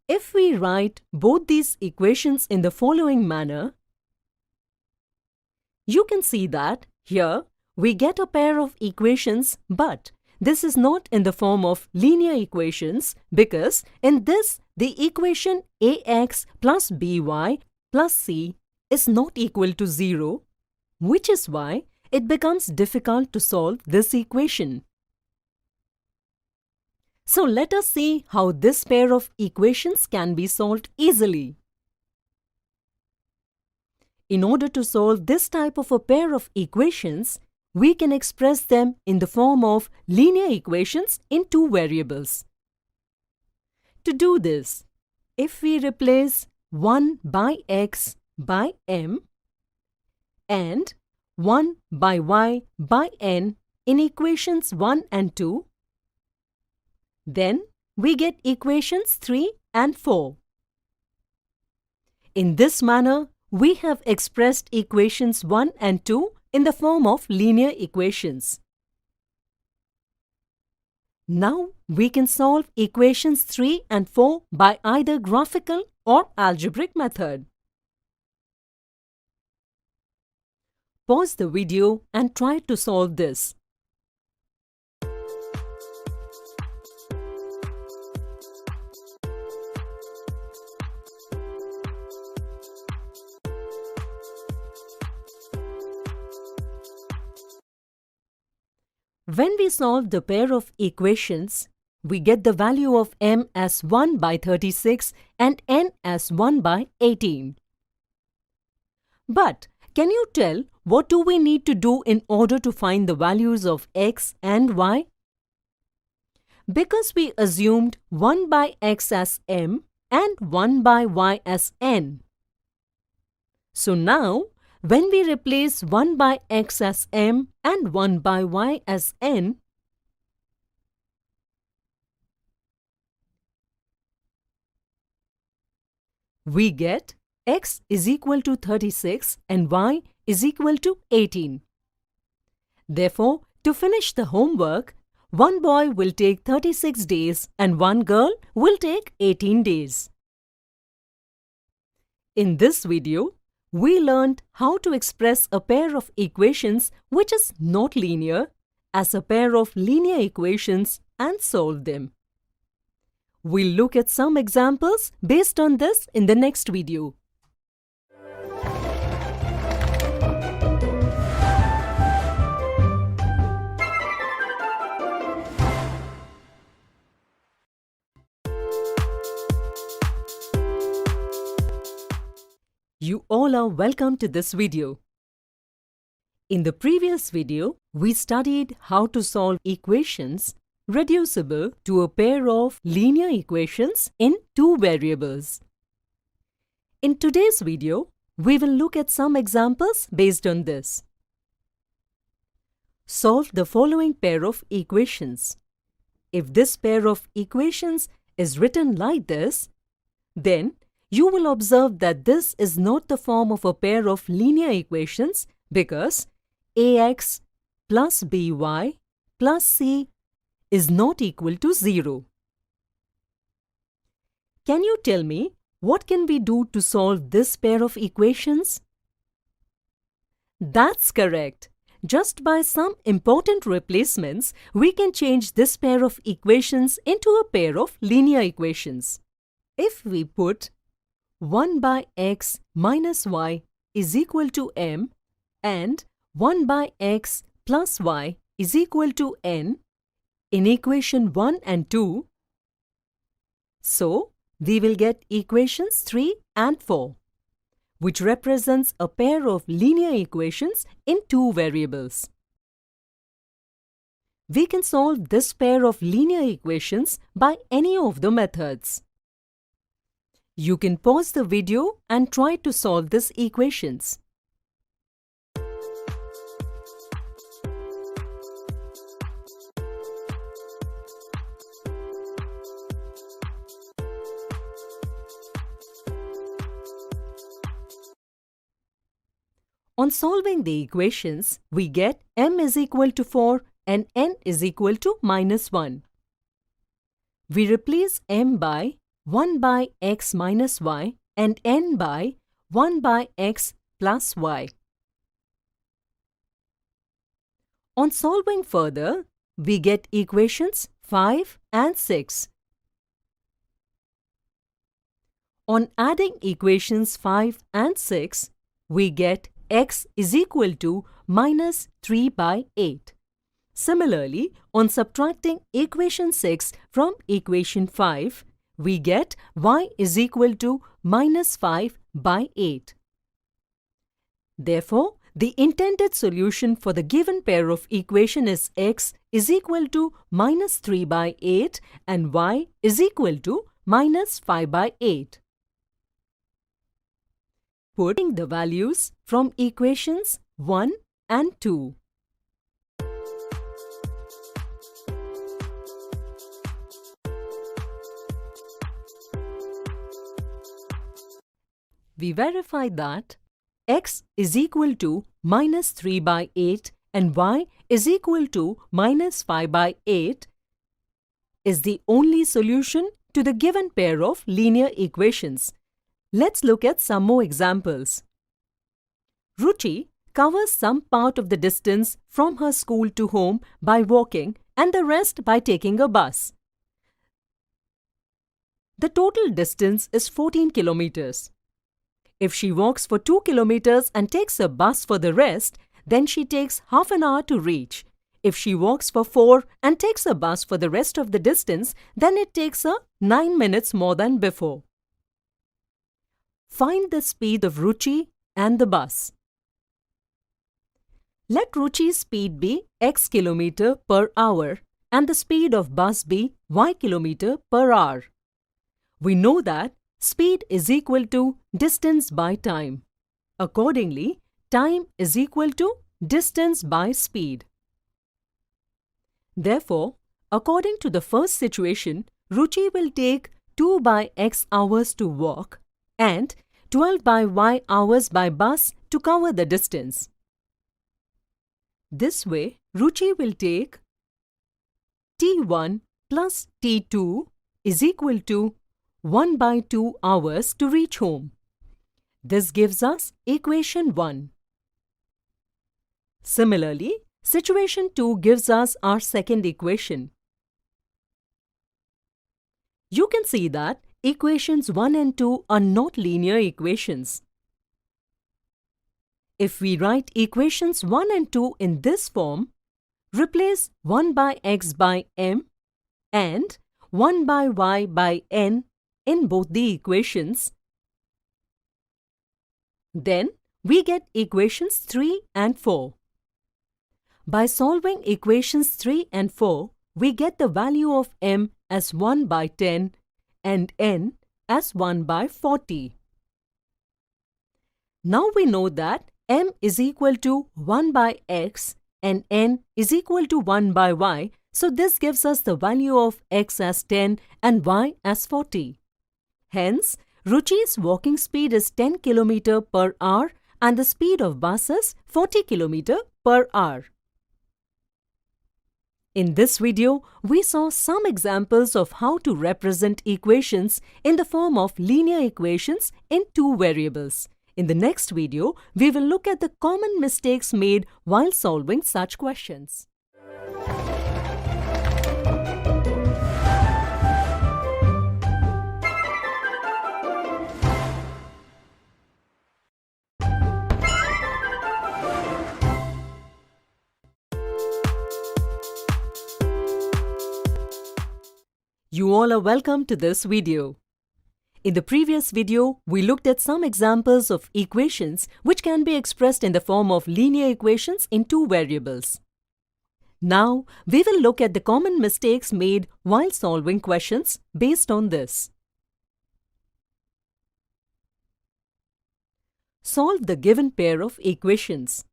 If we write both these equations in the following manner, you can see that here we get a pair of equations, but this is not in the form of linear equations because in this the equation ax plus by plus c is not equal to 0, which is why it becomes difficult to solve this equation. So let us see how this pair of equations can be solved easily. In order to solve this type of a pair of equations, we can express them in the form of linear equations in two variables. To do this, if we replace 1 by x by m and 1 by y by n in equations 1 and 2, then we get equations 3 and 4. In this manner, we have expressed equations 1 and 2 in the form of linear equations. Now we can solve equations 3 and 4 by either graphical or algebraic method. Pause the video and try to solve this. When we solve the pair of equations, we get the value of m as 1 by 36 and n as 1 by 18. But can you tell what do we need to do in order to find the values of x and y? Because we assumed 1 by x as m and 1 by y as n. So now, when we replace 1 by x as m and 1 by y as n, we get x is equal to 36 and y is equal to 18. Therefore, to finish the homework, one boy will take 36 days and one girl will take 18 days. In this video, we learned how to express a pair of equations which is not linear as a pair of linear equations and solve them. We'll look at some examples based on this in the next video. all are welcome to this video. In the previous video, we studied how to solve equations reducible to a pair of linear equations in two variables. In today's video, we will look at some examples based on this. Solve the following pair of equations. If this pair of equations is written like this, then you will observe that this is not the form of a pair of linear equations because ax plus by plus c is not equal to 0. Can you tell me what can we do to solve this pair of equations? That's correct. Just by some important replacements, we can change this pair of equations into a pair of linear equations. If we put 1 by x minus y is equal to m and 1 by x plus y is equal to n in equation 1 and 2, so we will get equations 3 and 4, which represents a pair of linear equations in two variables. We can solve this pair of linear equations by any of the methods. You can pause the video and try to solve these equations. On solving the equations, we get m is equal to 4 and n is equal to minus 1. We replace m by 1 by x minus y and n by 1 by x plus y. On solving further, we get equations 5 and 6. On adding equations 5 and 6, we get x is equal to minus 3 by 8. Similarly, on subtracting equation 6 from equation 5, we get y is equal to minus 5 by 8. Therefore, the intended solution for the given pair of equation is x is equal to minus 3 by 8 and y is equal to minus 5 by 8. Putting the values from equations 1 and 2. We verify that x is equal to minus 3 by 8 and y is equal to minus 5 by 8 is the only solution to the given pair of linear equations. Let's look at some more examples. Ruchi covers some part of the distance from her school to home by walking and the rest by taking a bus. The total distance is 14 kilometers. If she walks for 2 kilometers and takes a bus for the rest, then she takes half an hour to reach. If she walks for 4 and takes a bus for the rest of the distance, then it takes her 9 minutes more than before. Find the speed of Ruchi and the bus. Let Ruchi's speed be x kilometer per hour and the speed of bus be y kilometer per hour. We know that speed is equal to distance by time. Accordingly, time is equal to distance by speed. Therefore, according to the first situation, Ruchi will take 2 by x hours to walk and 12 by y hours by bus to cover the distance. This way, Ruchi will take t1 plus t2 is equal to 1 by 2 hours to reach home. This gives us equation 1. Similarly, situation 2 gives us our second equation. You can see that equations 1 and 2 are not linear equations. If we write equations 1 and 2 in this form, replace 1 by x by m and 1 by y by n in both the equations, Then we get equations 3 and 4. By solving equations 3 and 4, we get the value of m as 1 by 10 and n as 1 by 40. Now we know that m is equal to 1 by x and n is equal to 1 by y, so this gives us the value of x as 10 and y as 40. Hence, Ruchi's walking speed is 10 km per hour and the speed of bus is 40 km per hour. In this video, we saw some examples of how to represent equations in the form of linear equations in two variables. In the next video, we will look at the common mistakes made while solving such questions. You all are welcome to this video. In the previous video, we looked at some examples of equations which can be expressed in the form of linear equations in two variables. Now, we will look at the common mistakes made while solving questions based on this. Solve the given pair of equations.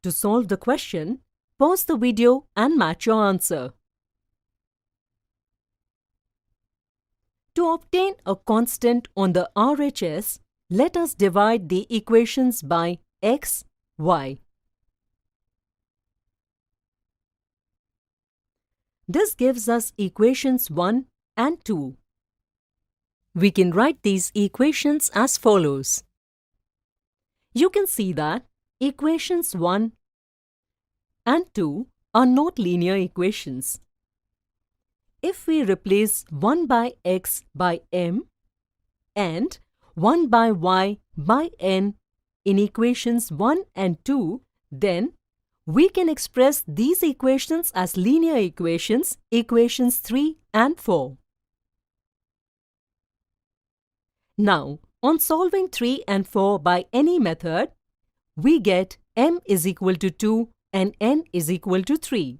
To solve the question, pause the video and match your answer. To obtain a constant on the RHS, let us divide the equations by x, y. This gives us equations 1 and 2. We can write these equations as follows. You can see that equations 1 and 2 are not linear equations. If we replace 1 by x by m and 1 by y by n in equations 1 and 2, then we can express these equations as linear equations, equations 3 and 4. Now, on solving 3 and 4 by any method, we get m is equal to 2 and n is equal to 3.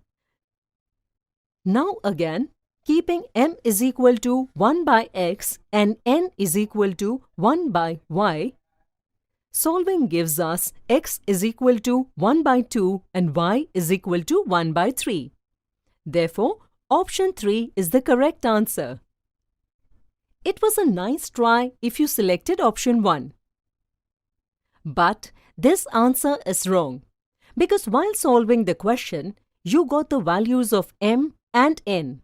Now again, keeping m is equal to 1 by x and n is equal to 1 by y, solving gives us x is equal to 1 by 2 and y is equal to 1 by 3. Therefore, option 3 is the correct answer. It was a nice try if you selected option 1. But this answer is wrong, because while solving the question, you got the values of m and n.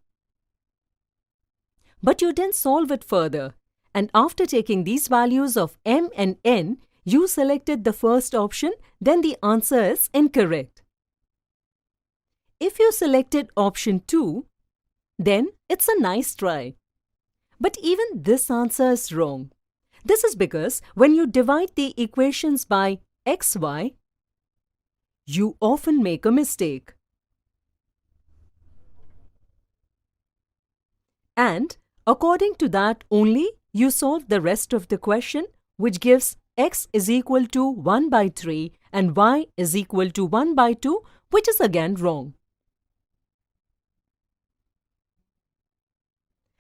But you didn't solve it further, and after taking these values of m and n, you selected the first option, then the answer is incorrect. If you selected option 2, then it's a nice try. But even this answer is wrong. This is because when you divide the equations by xy, you often make a mistake. And according to that only, you solve the rest of the question, which gives x is equal to 1 by 3 and y is equal to 1 by 2, which is again wrong.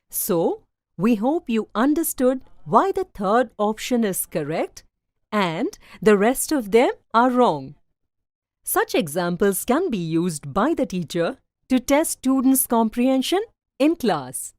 So, we hope you understood why the third option is correct and the rest of them are wrong. Such examples can be used by the teacher to test students' comprehension in class.